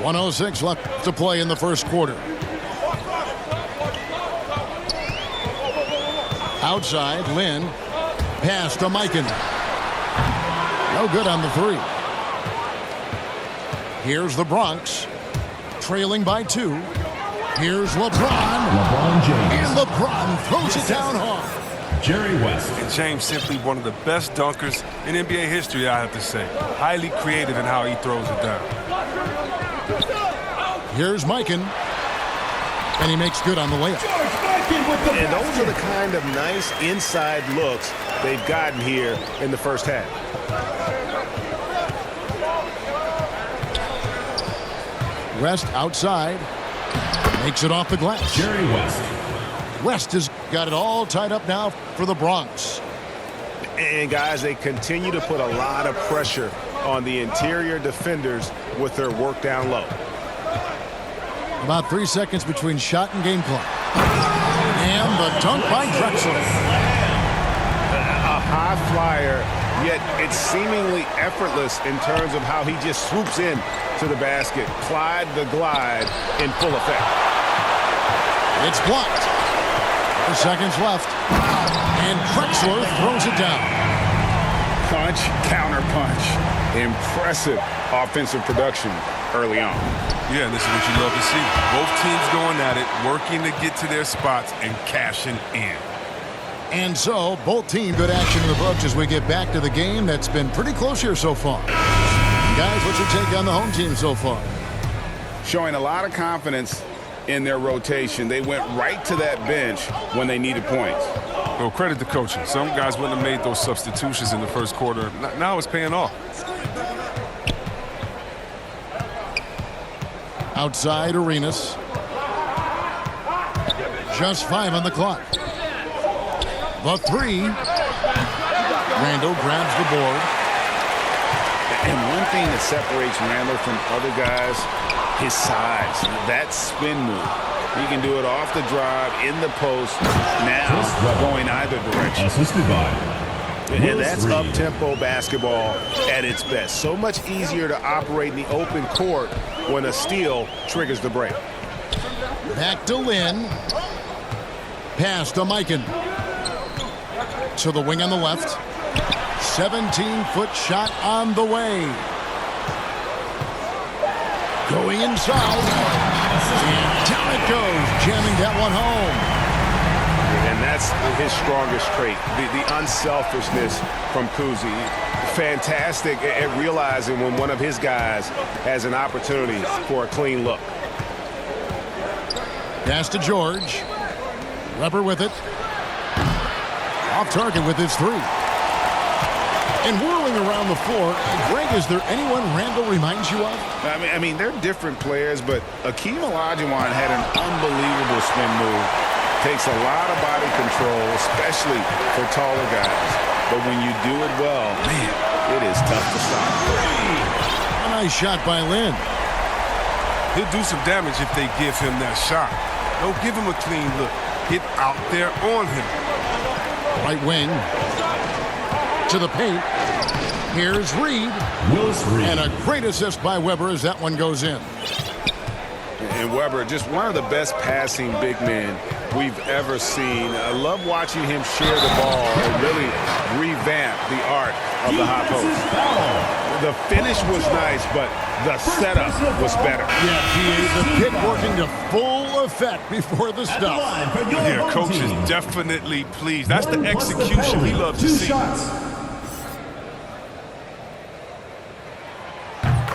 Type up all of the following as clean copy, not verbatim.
1:06 left to play in the first quarter. Outside, Lynn. Pass to Mikan. No good on the three. Here's the Bronx. Trailing by 2. Here's LeBron. James. And LeBron throws it down hard. Jerry West. And James simply one of the best dunkers in NBA history, I have to say. Highly creative in how he throws it down. Here's Mikan. And he makes good on the layup. And those are the kind of nice inside looks they've gotten here in the first half. West outside. Makes it off the glass. Jerry West. West has got it all tied up now for the Bronx. And, guys, they continue to put a lot of pressure on the interior defenders with their work down low. About 3 seconds between shot and game clock. And the dunk by Drexler. A high flyer, yet it's seemingly effortless in terms of how he just swoops in to the basket. Clyde the glide in full effect. It's blocked. 4 seconds left. And Drexler throws it down. Punch, counter punch. Impressive offensive production early on. Yeah, this is what you love to see. Both teams going at it, working to get to their spots and cashing in. And so, both teams good action in the books as we get back to the game that's been pretty close here so far. Guys, what's your take on the home team so far? Showing a lot of confidence in their rotation. They went right to that bench when they needed points. Well, credit to coaching. Some guys wouldn't have made those substitutions in the first quarter. Now it's paying off. Outside Arenas. Just 5 on the clock. The 3. Randall grabs the board. And one thing that separates Randall from other guys, his size. That spin move. He can do it off the drive, in the post, now going either direction. Assisted by And that's up-tempo basketball at its best. So much easier to operate in the open court when a steal triggers the break. Back to Lynn. Pass to Mikan. To the wing on the left. 17-foot shot on the way. Going inside. And down it goes. Jamming that one home. And that's his strongest trait, the unselfishness from Kuzi. Fantastic at realizing when one of his guys has an opportunity for a clean look. Pass to George. Weber with it. Off target with his 3. And whirling around the floor, Greg, is there anyone Randall reminds you of? I mean, they're different players, but Akeem Olajuwon had an unbelievable spin move. Takes a lot of body control, especially for taller guys. But when you do it well, man, it is tough to stop. A nice shot by Lynn. He'll do some damage if they give him that shot. Don't give him a clean look. Get out there on him. Right wing. To the paint. Here's Reed. Willis Reed. And a great assist by Weber as that one goes in. And Weber, just one of the best passing big men we've ever seen. I love watching him share the ball and really revamp the art of the high post. The finish was nice, but the setup was better. Yeah, the kick working to full effect before the stop. Yeah, coach is definitely pleased. That's the execution we love to see.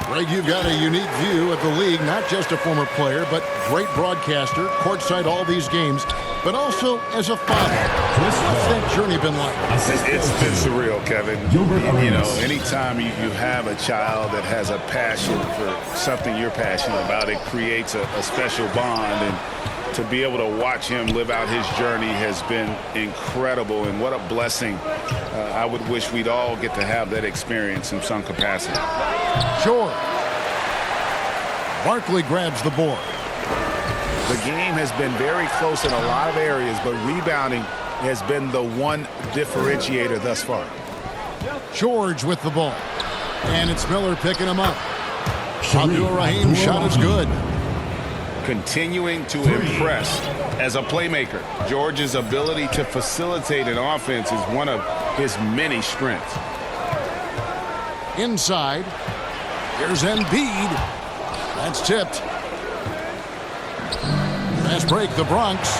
Greg, you've got a unique view of the league, not just a former player, but great broadcaster, courtside all these games, but also as a father. What's that journey been like? It's been surreal, Kevin. You know, anytime you have a child that has a passion for something you're passionate about, it creates a special bond. And to be able to watch him live out his journey has been incredible. And what a blessing. I would wish we'd all get to have that experience in some capacity. Sure. Barkley grabs the board. The game has been very close in a lot of areas, but rebounding has been the one differentiator thus far. George with the ball. And it's Miller picking him up. Abdul-Rahim's shot is good. Continuing to impress as a playmaker. George's ability to facilitate an offense is one of his many strengths. Inside. Here's Embiid. That's tipped. Fast break, the Bronx.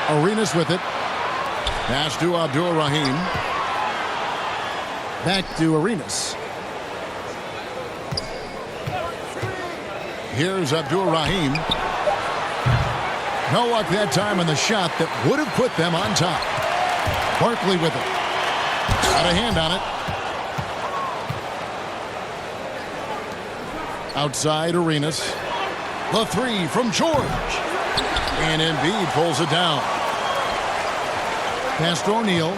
Arenas with it. Pass to Abdul-Rahim. Back to Arenas. Here's Abdul-Rahim. No luck that time on the shot that would have put them on top. Barkley with it. Got a hand on it. Outside Arenas. The three from George. And Embiid pulls it down. Pass to O'Neal.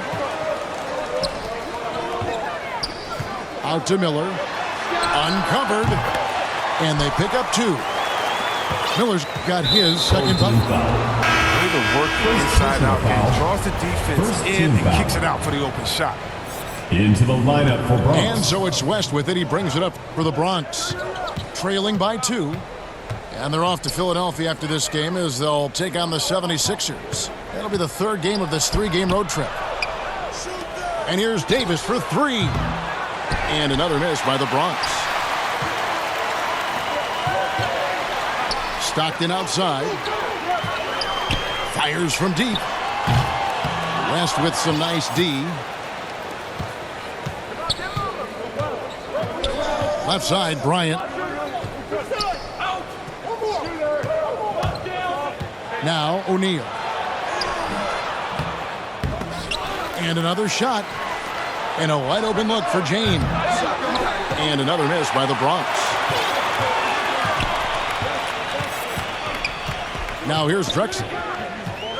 Out to Miller. Uncovered. And they pick up two. Miller's got his second bucket. Way to work the inside out game. Draws the defense in and kicks it out for the open shot. Into the lineup for Bronx. And so it's West with it. He brings it up for the Bronx. Trailing by 2. And they're off to Philadelphia after this game as they'll take on the 76ers. That'll be the third game of this 3-game road trip. And here's Davis for 3. And another miss by the Bronx. Stockton outside. Fires from deep. West with some nice D. Left side, Bryant. Now O'Neal. And another shot. And a wide open look for James. And another miss by the Bronx. Now here's Drexler.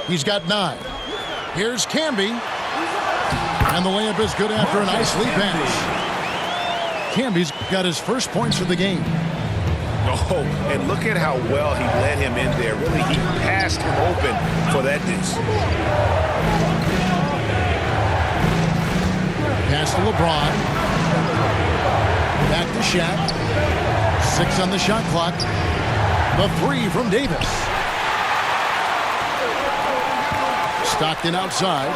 He's got 9. Here's Camby. And the layup is good after a nice lead pass. Camby's got his first points of the game. Oh, and look at how well he led him in there. Really, he passed him open for that deuce. Pass to LeBron. Back to Shaq. 6 on the shot clock. The 3 from Davis. Stockton outside.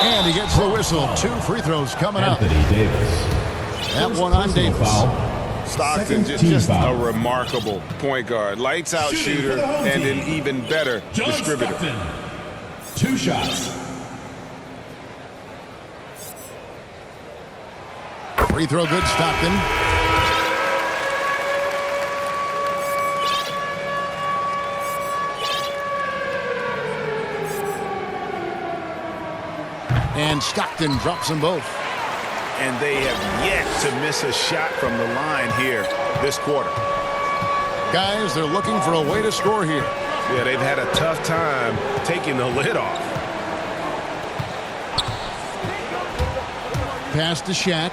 And he gets the whistle. 2 free throws coming up. Anthony Davis. That one on Davis. Stockton, just a remarkable point guard. Lights out shooter and an even better distributor. Stockton. 2 shots. Free throw good, Stockton. And Stockton drops them both. And they have yet to miss a shot from the line here this quarter. Guys, they're looking for a way to score here. Yeah, they've had a tough time taking the lid off. Pass to Shaq.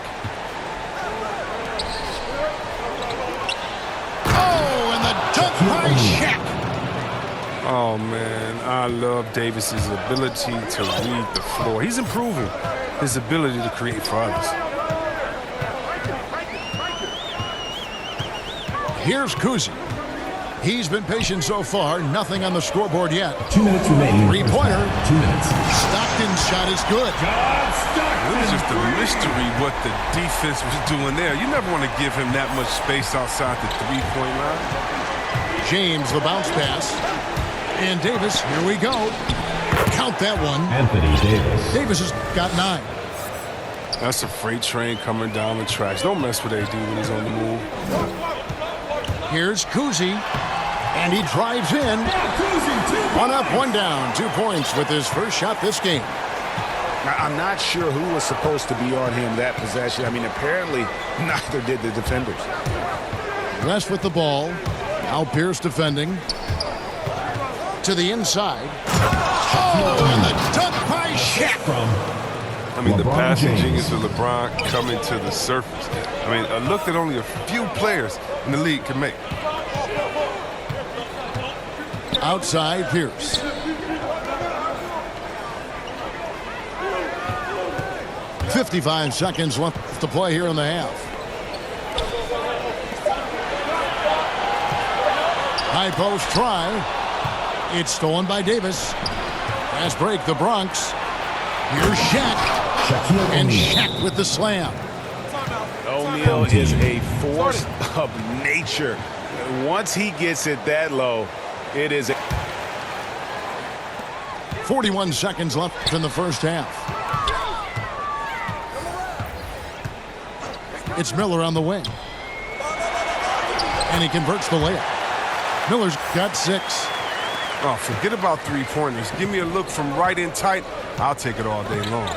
Oh, and the dunk by Shaq. Oh, man, I love Davis's ability to read the floor. He's improving his ability to create for others. Here's Kuzi. He's been patient so far. Nothing on the scoreboard yet. 2 minutes remaining. 3-pointer. 2 minutes. Stockton's shot is good. It was just a mystery what the defense was doing there. You never want to give him that much space outside the 3-point line. James, the bounce pass. And Davis, here we go. Count that one. Anthony Davis. Davis has got 9. That's a freight train coming down the tracks. Don't mess with AD when he's on the move. Here's Kuzi. And he drives in. 1 up, 1 down. 2 points with his first shot this game. I'm not sure who was supposed to be on him that possession. I mean, apparently neither did the defenders. West with the ball. Now Pierce defending. To the inside. Oh, and the dunk by Shaq. I mean, the LeBron passing James. genius of LeBron coming to the surface. I mean, a look that only a few players in the league can make. Outside Pierce. 55 seconds left to play here in the half. High post try. It's stolen by Davis. Fast break, the Bronx. Here's Shaq. And Shaq with the slam. O'Neal is a force of nature. Once he gets it that low, it is 41 seconds left in the first half. It's Miller on the wing. And he converts the layup. Miller's got 6. Oh, forget about three-pointers. Give me a look from right in tight. I'll take it all day long.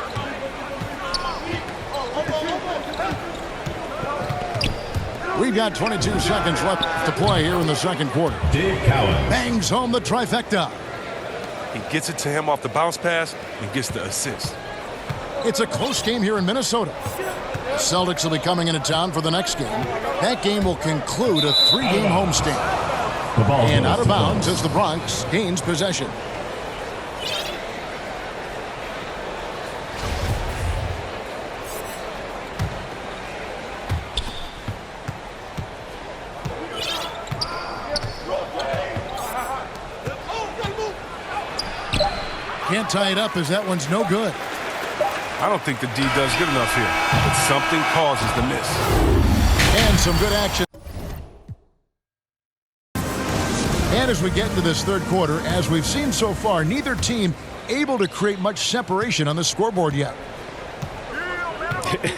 We've got 22 seconds left to play here in the second quarter. Dave Cowan Bangs home the trifecta. He gets it to him off the bounce pass and gets the assist. It's a close game here in Minnesota. The Celtics will be coming into town for the next game. That game will conclude a 3-game homestand. The ball And goes out of to bounds Bronx. as the Bronx gains possession. Can't tie it up as that one's no good. I don't think the D does good enough here, but something causes the miss. And some good action. And as we get into this third quarter, as we've seen so far, neither team able to create much separation on the scoreboard yet.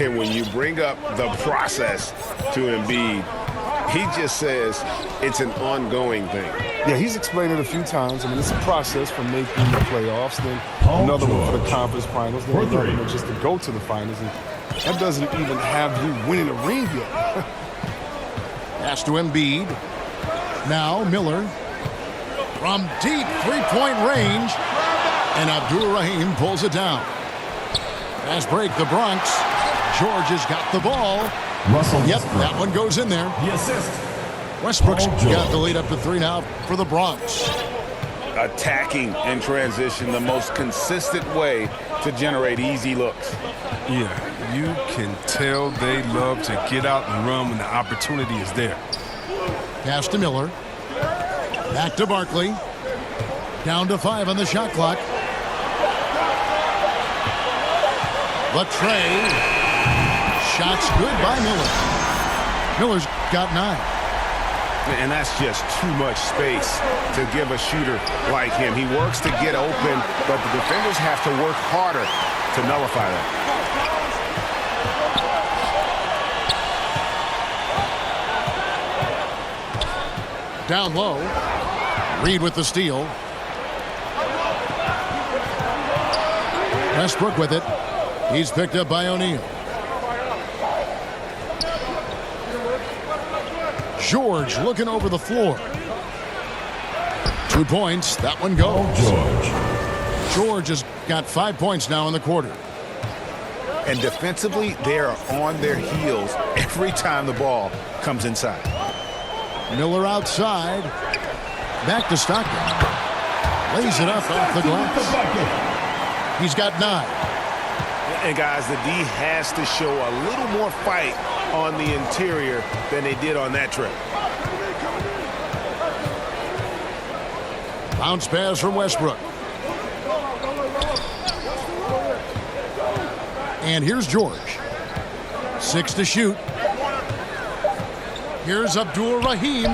And when you bring up the process to Embiid, he just says it's an ongoing thing. Yeah, he's explained it a few times. I mean, it's a process from making the playoffs, then Paul another one for the George. conference finals, then For another three. one just to go to the finals. And that doesn't even have you winning a ring yet. Pass to Embiid. Now Miller. From deep three-point range. And Abdul-Rahim pulls it down. Fast break, the Bronx. George has got the ball. Russell Yep, Westbrook. that one goes in there. The assist. Westbrook's Paul George. got the lead up to 3 now for the Bronx. Attacking in transition, the most consistent way to generate easy looks. Yeah, you can tell they love to get out and run when the opportunity is there. Pass to Miller. Back to Barkley. Down to 5 on the shot clock. The tray. Shots good by Miller. Miller's got 9. And that's just too much space to give a shooter like him. He works to get open, but the defenders have to work harder to nullify that. Down low. Reed with the steal. Westbrook with it. He's picked up by O'Neal. George looking over the floor. 2 points. That one goes. George. George has got 5 points now in the quarter. And defensively, they are on their heels every time the ball comes inside. Miller outside. Back to Stockton. Lays it up off the glass. He's got 9. And guys, the D has to show a little more fight on the interior than they did on that trip. Bounce pass from Westbrook. And here's George. 6 to shoot. Here's Abdul-Rahim.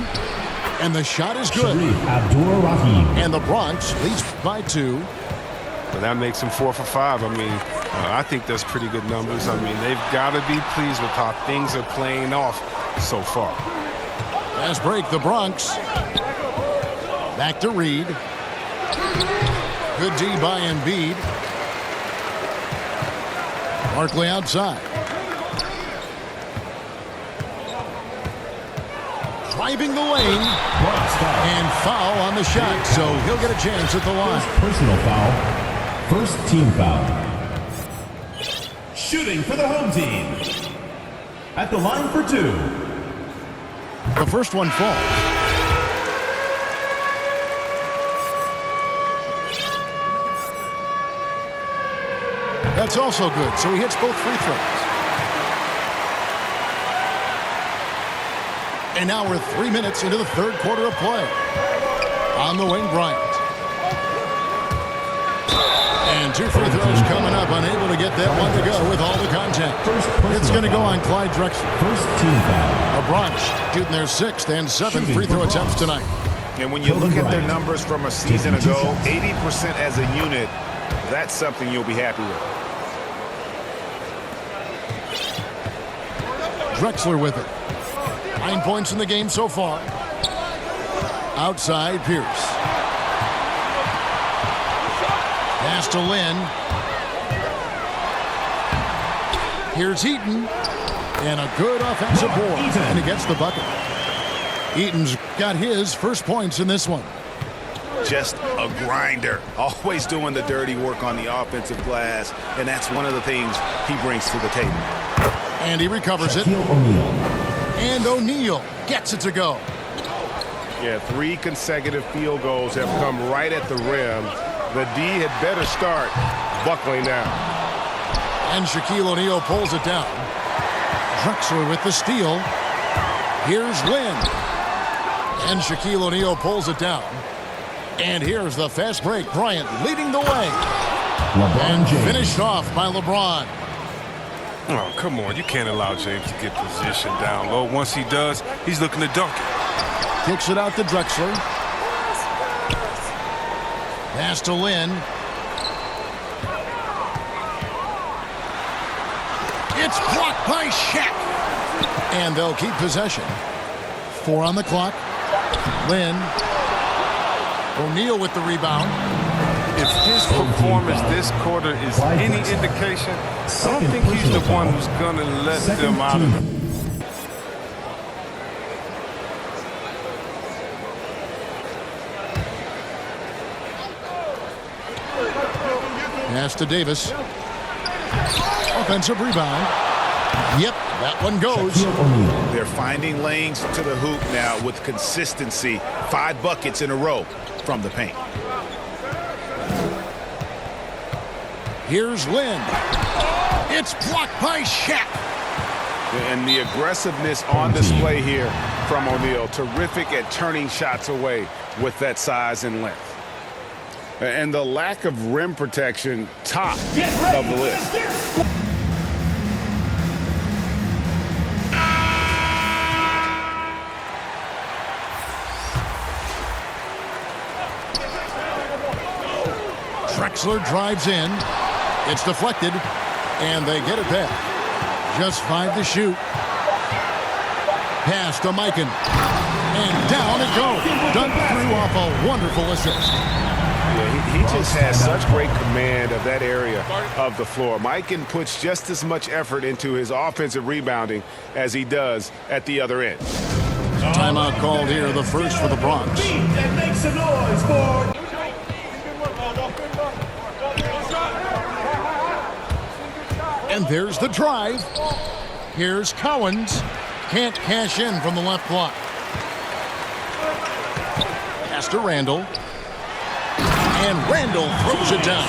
And the shot is good. Sharif Abdul-Rahim. And the Bronx leads by 2. But that makes him 4 for 5. I mean, I think that's pretty good numbers. I mean, they've got to be pleased with how things are playing off so far. Fast break, the Bronx. Back to Reed. Good D by Embiid. Barkley outside. Driving the lane. And foul on the shot, so he'll get a chance at the line. Personal foul. First team foul. Shooting for the home team. At the line for 2. The first one falls. That's also good, so he hits both free throws. And now we're 3 minutes into the third quarter of play. On the wing, Bryant. And 2 free throws coming up, unable to get that one to go with all the contact. It's going to go on Clyde Drexler. First team foul. The Bronx shooting their 6th and 7th free throw attempts tonight. And when you look at their numbers from a season ago, 80% as a unit, that's something you'll be happy with. Drexler with it. 9 points in the game so far. Outside, Pierce. Pass to Lynn. Here's Eaton. And a good offensive board. And he gets the bucket. Eaton's got his first points in this one. Just a grinder. Always doing the dirty work on the offensive glass. And that's one of the things he brings to the table. And he recovers it. And O'Neal gets it to go. Yeah, 3 consecutive field goals have come right at the rim. The D had better start buckling down. And Shaquille O'Neal pulls it down. Drexler with the steal. Here's Lynn. And Shaquille O'Neal pulls it down. And here's the fast break. Bryant leading the way. And finished off by LeBron. Oh, come on. You can't allow James to get position down low. Once he does, he's looking to dunk it. Kicks it out to Drexler. Pass to Lynn. It's blocked by Shaq. And they'll keep possession. 4 on the clock. Lynn. O'Neal with the rebound. If his performance this quarter is any indication, I don't think he's the one who's going to let them out of it. Pass to Davis. Offensive rebound. Yep, that one goes. They're finding lanes to the hoop now with consistency. 5 buckets in a row from the paint. Here's Lynn. It's blocked by Shaq. And the aggressiveness on display here from O'Neal. Terrific at turning shots away with that size and length. And the lack of rim protection, top of the list. Drexler drives in. It's deflected, and they get it back. Just 5 to shoot. Pass to Mikan. And down it goes. Dunk through off a wonderful assist. Yeah, he just has such great command of that area of the floor. Mikan puts just as much effort into his offensive rebounding as he does at the other end. Timeout called here, the first for the Bronx. That makes a noise for... And there's the drive. Here's Cowens. Can't cash in from the left block. Pass to Randall. And Randall throws it down.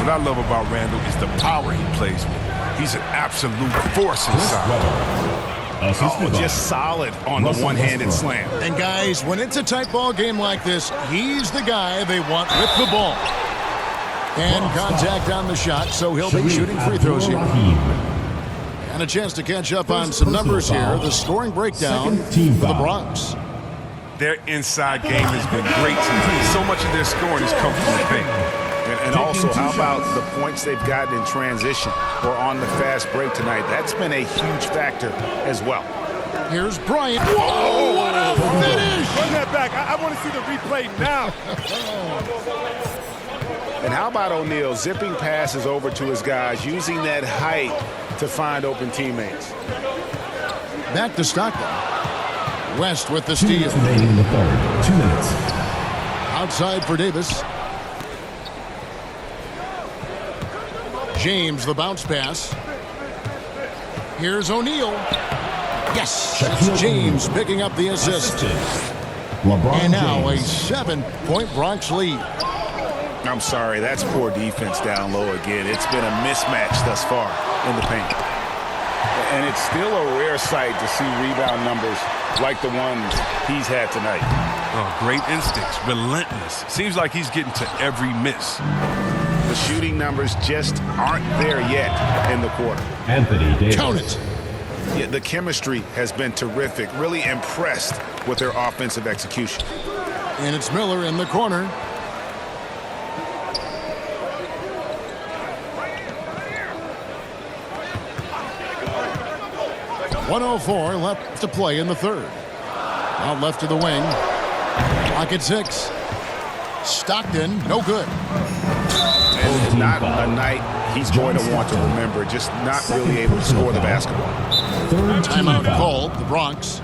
What I love about Randall is the power he plays with. He's an absolute force inside. Oh, just solid on the one-handed slam. And guys, when it's a tight ball game like this, he's the guy they want with the ball. And contact on the shot, so he'll be shooting free throws here. And a chance to catch up on some numbers here. The scoring breakdown for the Bronx. Their inside game has been great tonight. So much of their scoring has come from the paint. And also, how about the points they've gotten in transition or on the fast break tonight? That's been a huge factor as well. Here's Bryant. Whoa, what a finish! Run that back. I want to see the replay now. And how about O'Neal zipping passes over to his guys, using that height to find open teammates? Back to Stockton. West with the steal. 2 minutes remaining in the third. 2 minutes. Outside for Davis. James, the bounce pass. Here's O'Neal. Yes, it's James picking up the assist. And now a 7-point Bronx lead. I'm sorry. That's poor defense down low again. It's been a mismatch thus far in the paint. And it's still a rare sight to see rebound numbers like the ones he's had tonight. Oh, great instincts, relentless. Seems like he's getting to every miss. The shooting numbers just aren't there yet in the quarter. Anthony Davis. Count it. Yeah, the chemistry has been terrific. Really impressed with their offensive execution. And it's Miller in the corner. .104 left to play in the third. Out left to the wing. Clock at 6. Stockton, no good. And not a night he's going to want to remember. Just not really able to score the basketball. Timeout called, the Bronx.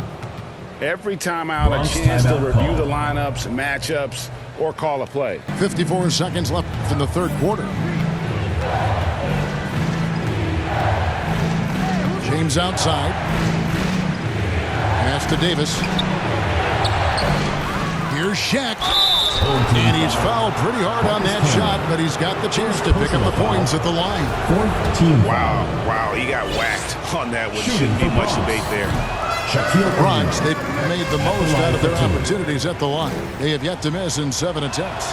Every timeout, a chance to review the lineups, matchups, or call a play. 54 seconds left in the third quarter. James outside. Pass to Davis. Here's Shaq. And he's fouled pretty hard on that shot, but he's got the chance to pick up the points at the line. 14. Wow, he got whacked on that one. Shouldn't be much debate there. The Bronx, they've made the most out of their opportunities at the line. They have yet to miss in 7 attempts.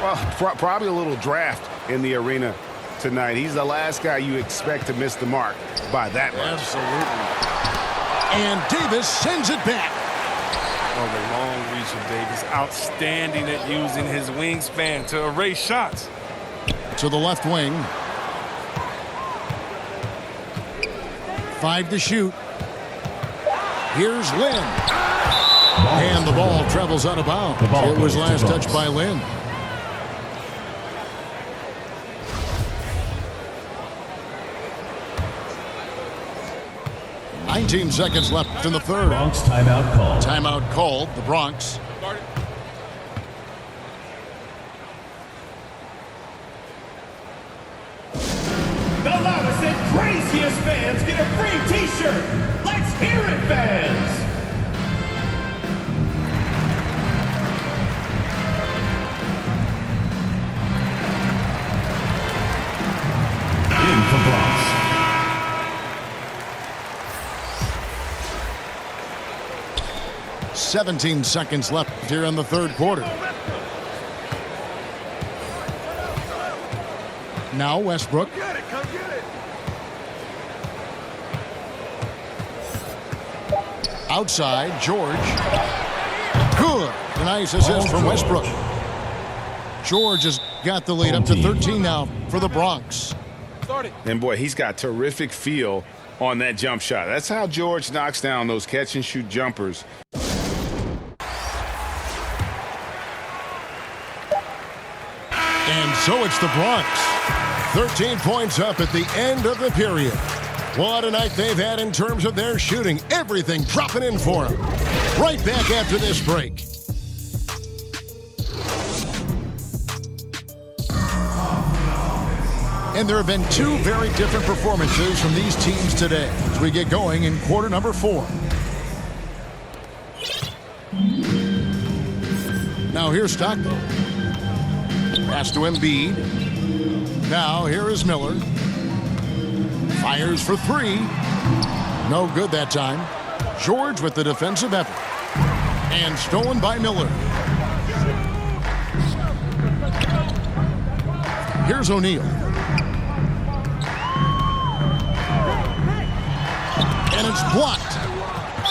Well, probably a little draft in the arena tonight. He's the last guy you expect to miss the mark by that much. Absolutely. And Davis sends it back. Oh, the long reach of Davis. Outstanding at using his wingspan to erase shots. To the left wing. 5 to shoot. Here's Lynn. And the ball travels out of bounds. It was last touched by Lynn. .19 seconds left in the third. Bronx timeout called. Timeout called, the Bronx. The loudest and craziest fans get a free t-shirt. Let's hear it, fans. In for Bronx. 17 seconds left here in the third quarter. Now Westbrook. Outside, George. Good. Nice assist from Westbrook. George has got the lead up to 13 now for the Bronx. And boy, he's got terrific feel on that jump shot. That's how George knocks down those catch and shoot jumpers. And so it's the Bronx. 13 points up at the end of the period. What a night they've had in terms of their shooting. Everything dropping in for them. Right back after this break. And there have been 2 very different performances from these teams today as we get going in quarter number 4. Now here's Stockton. Pass to Embiid. Now here is Miller. Fires for 3. No good that time. George with the defensive effort. And stolen by Miller. Here's O'Neal. And it's blocked.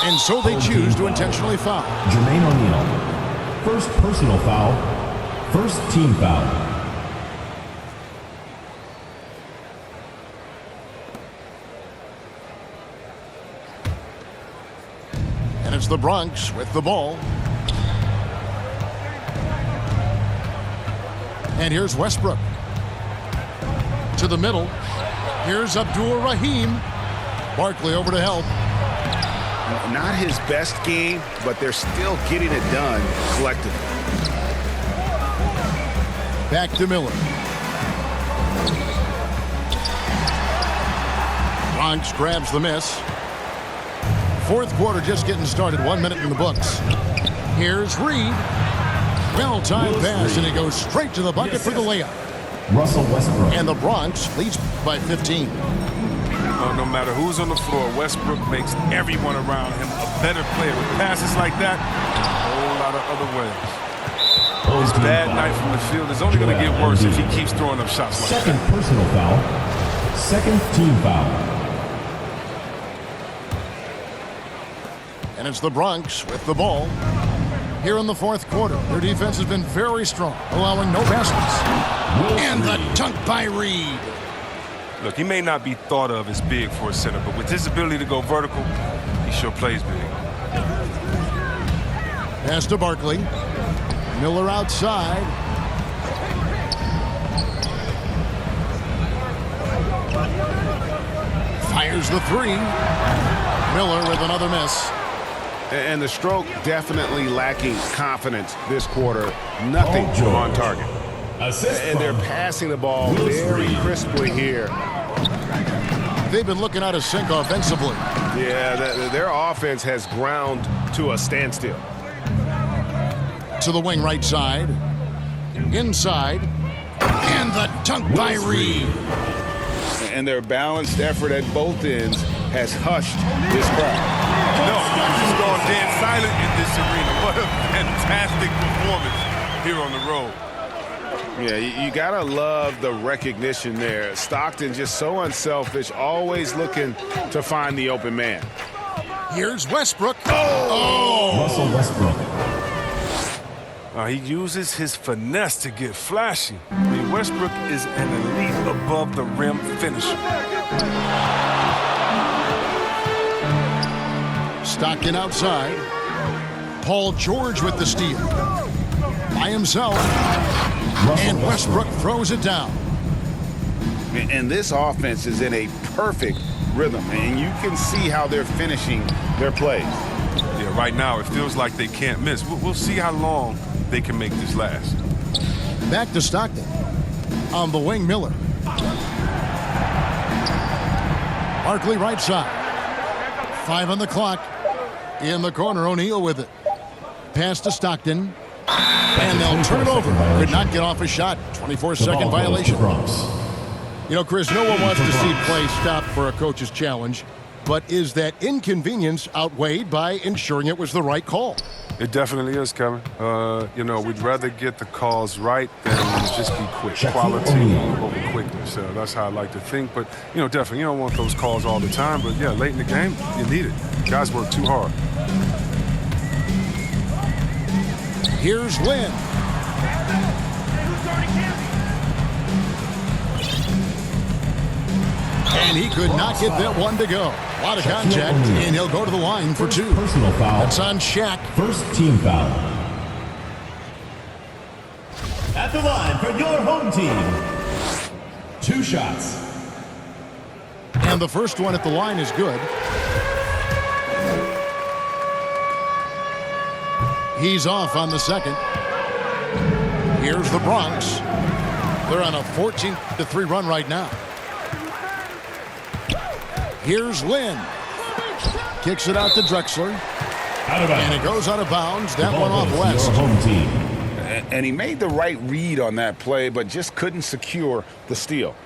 And so they choose to intentionally foul. Jermaine O'Neal. First personal foul. First team foul. And it's the Bronx with the ball. And here's Westbrook. To the middle. Here's Abdul Rahim. Barkley over to help. Not his best game, but they're still getting it done collectively. Back to Miller. Bronx grabs the miss. Fourth quarter just getting started. 1 minute in the books. Here's Reed. Well-timed pass, and he goes straight to the bucket for the layup. Russell Westbrook. And the Bronx leads by 15. No matter who's on the floor, Westbrook makes everyone around him a better player. With passes like that, and a whole lot of other ways. His bad night from the field is only going to get worse if he keeps throwing up shots like that. Second personal foul. Second team foul. And it's the Bronx with the ball. Here in the fourth quarter, their defense has been very strong, allowing no baskets. And the dunk by Reed. Look, he may not be thought of as big for a center, but with his ability to go vertical, he sure plays big. Pass to Barkley. Miller outside. Fires the three. Miller with another miss. And the stroke definitely lacking confidence this quarter. Nothing on target. And they're passing the ball very crisply here. They've been looking out of sync offensively. Yeah, their offense has ground to a standstill. To the wing right side. Inside. And the dunk by Reed. And their balanced effort at both ends has hushed this crowd. No, he's gone dead silent in this arena. What a fantastic performance here on the road. Yeah, you gotta love the recognition there. Stockton just so unselfish, always looking to find the open man. Here's Westbrook. Oh! Russell Westbrook. He uses his finesse to get flashy. I mean, Westbrook is an elite above-the-rim finisher. Stockton outside. Paul George with the steal. By himself. And Westbrook throws it down. And this offense is in a perfect rhythm, and you can see how they're finishing their plays. Yeah, right now it feels like they can't miss. We'll see how long they can make this last. Back to Stockton. On the wing, Miller. Barkley right side. 5 on the clock. In the corner, O'Neal with it. Pass to Stockton. And they'll turn it over. Could not get off a shot. 24-second violation. You know, Chris, no one wants to see play stopped for a coach's challenge. But is that inconvenience outweighed by ensuring it was the right call? It definitely is, Kevin. You know, we'd rather get the calls right than just be quick. Quality over quickness. That's how I like to think. But, you know, definitely, you don't want those calls all the time. But, yeah, late in the game, you need it. Guys work too hard. Here's Lynn. And he could not get that one to go. A lot of contact, and he'll go to the line for 2. Personal foul. That's on Shaq. First team foul. At the line for your home team. 2 shots. And the first one at the line is good. He's off on the second. Here's the Bronx. They're on a 14-3 run right now. Here's Lynn. Kicks it out to Drexler. And it goes out of bounds. That one off West. And he made the right read on that play, but just couldn't secure the steal.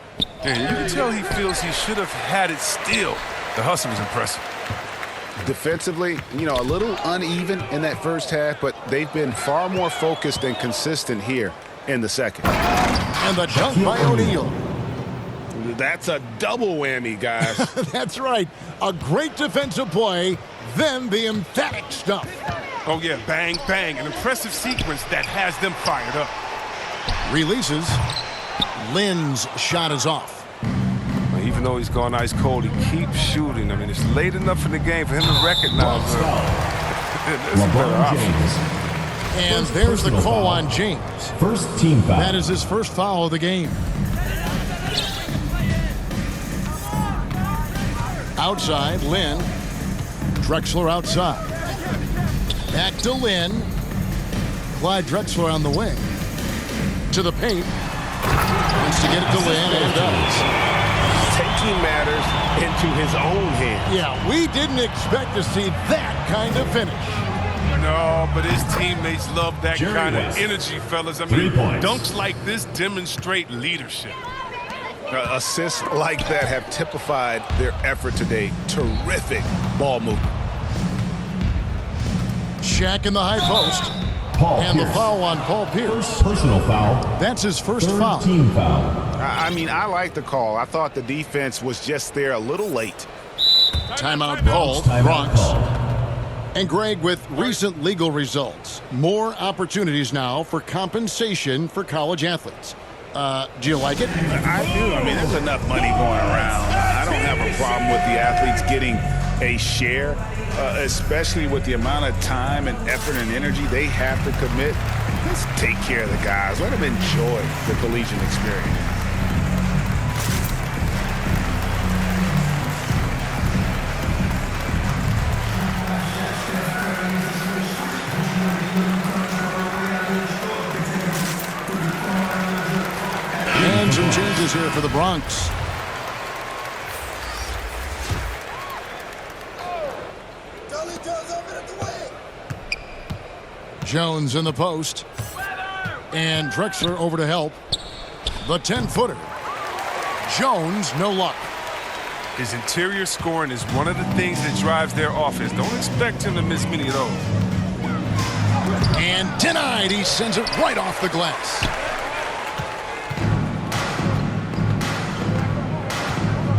Yeah, you can tell he feels he should have had it still. The hustle was impressive. Defensively, you know, a little uneven in that first half, but they've been far more focused and consistent here in the second. And the dunk by O'Neal. That's a double whammy, guys. That's right. A great defensive play, then the emphatic stuff. Oh, yeah, bang, bang. An impressive sequence that has them fired up. Releases. Lynn's shot is off. Even though he's gone ice cold, he keeps shooting. I mean, it's late enough in the game for him to recognize James. And there's the call on James. First team foul. That is his first foul of the game. Outside, Lynn. Drexler outside. Back to Lynn. Clyde Drexler on the wing. To the paint. Wants to get it to Lynn, and does. Taking matters into his own hands. Yeah, we didn't expect to see that kind of finish. No, but his teammates love that Jerry kind West. of energy, fellas. I 3 mean, points. dunks like this demonstrate leadership. Assists like that have typified their effort today. Terrific ball movement. Shaq in the high post. Paul And the Pierce. foul on Paul Pierce. First personal foul. That's his first Third foul. team foul. I mean, I like the call. I thought the defense was just there a little late. Timeout called. Timeout Bronx. called. And Greg, with recent legal results, more opportunities now for compensation for college athletes. Do you like it? I do. I mean, there's enough money going around. I don't have a problem with the athletes getting a share, especially with the amount of time and effort and energy they have to commit. Let's take care of the guys. Let them enjoy the collegiate experience. And some changes here for the Bronx. Jones in the post. And Drexler over to help. The 10-footer. Jones, no luck. His interior scoring is one of the things that drives their offense. Don't expect him to miss many of those. And denied. He sends it right off the glass.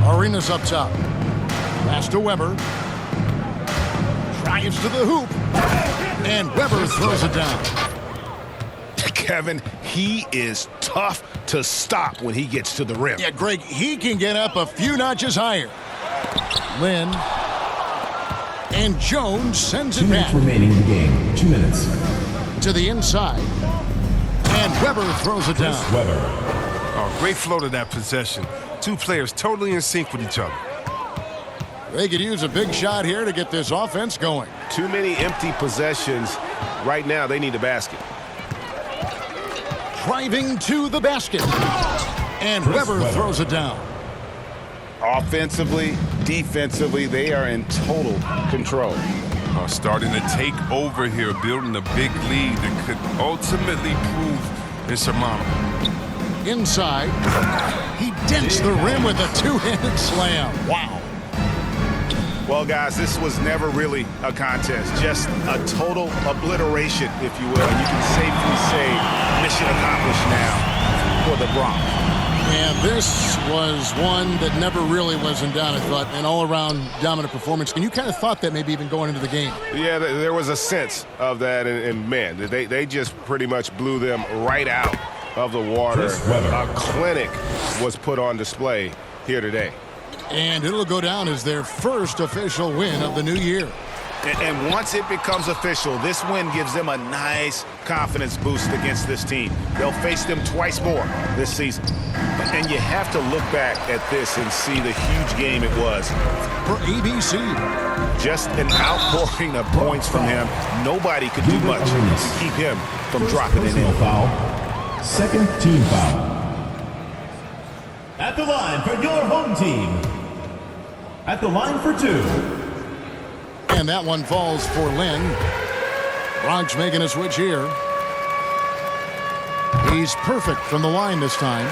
Arenas up top. Pass to Weber. Drives to the hoop. And Weber throws it down. Kevin, he is tough to stop when he gets to the rim. Yeah, Greg, he can get up a few notches higher. Lynn. And Jones sends 2 it minutes back remaining in the game. 2 minutes. to the inside. And Weber throws it down. Weber. Oh, great flow to that possession. Two players totally in sync with each other. They could use a big shot here to get this offense going. Too many empty possessions. Right now, they need a basket. Driving to the basket. And Weber throws it down. Offensively, defensively, they are in total control. Starting to take over here, building a big lead that could ultimately prove insurmountable. Inside. He dents the rim with a two-handed slam. Wow. Well, guys, this was never really a contest. Just a total obliteration, if you will. And you can safely say mission accomplished now for the Bronx. And this was one that never really was in doubt, I thought. An all-around dominant performance. And you kind of thought that maybe even going into the game. Yeah, there was a sense of that, and man, they just pretty much blew them right out of the water. A clinic was put on display here today. And it'll go down as their first official win of the new year. And once it becomes official, this win gives them a nice confidence boost against this team. They'll face them twice more this season. And you have to look back at this and see the huge game it was. For ABC. Just an outpouring of points from him. Nobody could do much to keep him from dropping it in. Foul. Second team foul. At the line for your home team. At the line for two. And that one falls for Lynn. Bronx making a switch here. He's perfect from the line this time.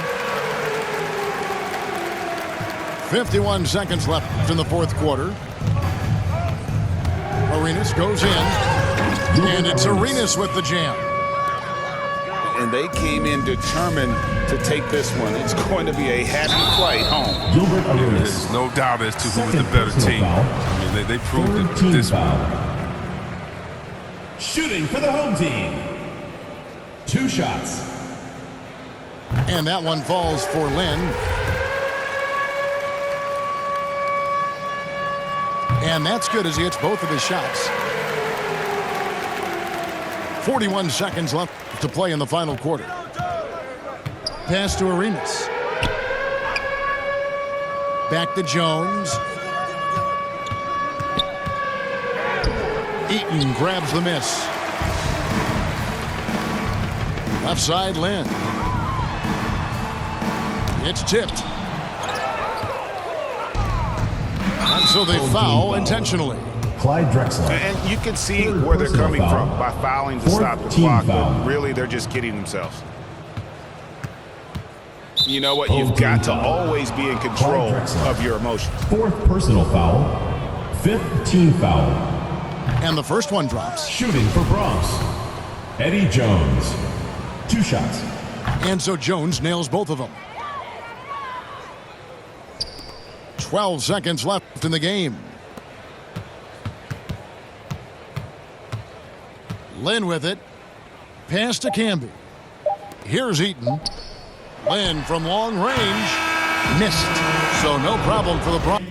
51 seconds left in the fourth quarter. Arenas goes in. And it's Arenas with the jam. And they came in determined to take this one. It's going to be a happy flight home. Gilbert Arenas. There's no doubt as to who was the better team. I mean, they proved it Team this foul. one. Shooting for the home team. 2 shots. And that one falls for Lynn. And that's good as he hits both of his shots. 41 seconds left to play in the final quarter. Pass to Arenas. Back to Jones. Eaton grabs the miss. Left side, Lynn. It's tipped. And so they foul intentionally. Clyde Drexler. And you can see Third where they're personal coming foul. from by fouling to Fourth stop the team clock, foul. but really they're just kidding themselves. You know what? Full You've team got to foul. always be in control Clyde Drexler. of your emotions. Fourth personal foul. Fifth team foul. And the first one drops. Shooting for Bronx, Eddie Jones. 2 shots. And so Jones nails both of them. 12 seconds left in the game. Lynn with it. Pass to Camby. Here's Eaton. Lynn from long range. Missed. So no problem for the Bronx.